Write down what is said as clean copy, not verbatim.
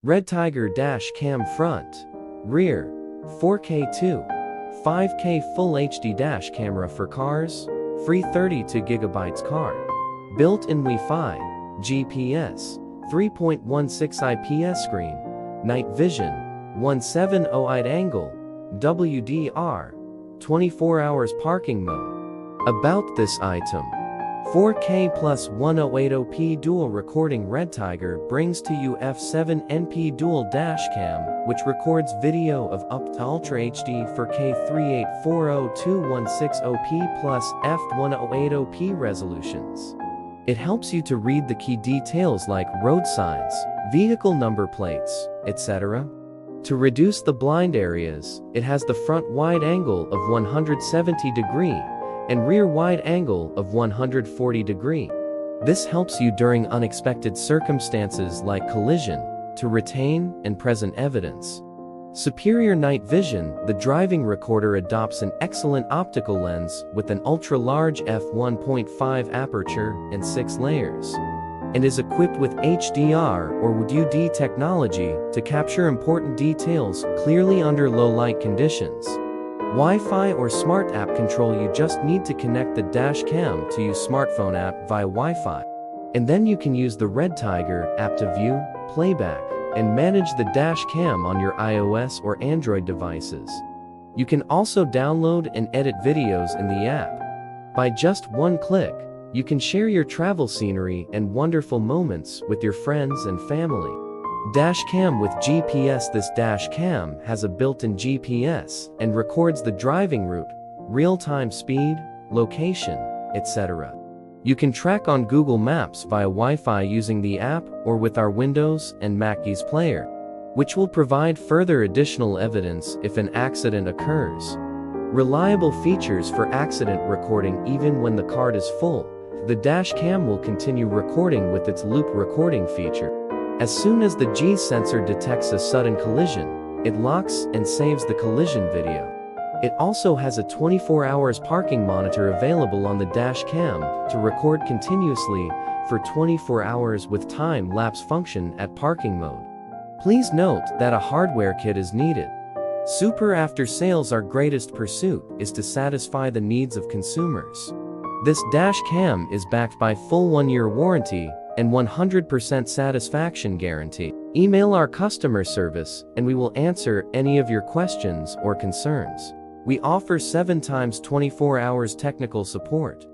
REDTIGER dash cam front, rear, 4K 2, 5K Full HD dash camera for cars, free 32GB card. Built-in Wi-Fi, GPS, 3.16 IPS screen, night vision, 170 wide angle, WDR, 24 hours parking mode. About this item: 4K plus 1080p dual recording REDTIGER brings to you f7np dual dashcam, which records video of up to Ultra HD 4K 3840x2160p plus f1080p resolutions. It helps you to read the key details like road signs, vehicle number plates, etc. To reduce the blind areas, it has the front wide angle of 170 degree and rear wide angle of 140 degree. This helps you during unexpected circumstances like collision to retain and present evidence. Superior night vision: the driving recorder adopts an excellent optical lens with an ultra-large f1.5 aperture and 6 layers, and is equipped with HDR or UD technology to capture important details clearly under low light conditions. Wi-Fi or smart app control: you just need to connect the dash cam to your smartphone app via Wi-Fi, and then you can use the REDTIGER app to view, playback, and manage the dash cam on your iOS or Android devices. You can also download and edit videos in the app. By just one click, you can share your travel scenery and wonderful moments with your friends and family. Dash cam with GPS: this dash cam has a built-in GPS and records the driving route, real-time speed, location, etc. You can track on Google Maps via Wi-Fi using the app or with our Windows and Mac's player, which will provide further additional evidence if an accident occurs. Reliable features for accident recording: even when the card is full, the dash cam will continue recording with its loop recording feature. As soon as the G sensor detects a sudden collision, it locks and saves the collision video. It also has a 24 hours parking monitor available on the dash cam to record continuously for 24 hours with time-lapse function at parking mode. Please note that a hardware kit is needed. Super after sales: our greatest pursuit is to satisfy the needs of consumers. This dash cam is backed by full 1-year warranty and 100% satisfaction guarantee. Email our customer service and we will answer any of your questions or concerns. We offer 7 times 24 hours technical support.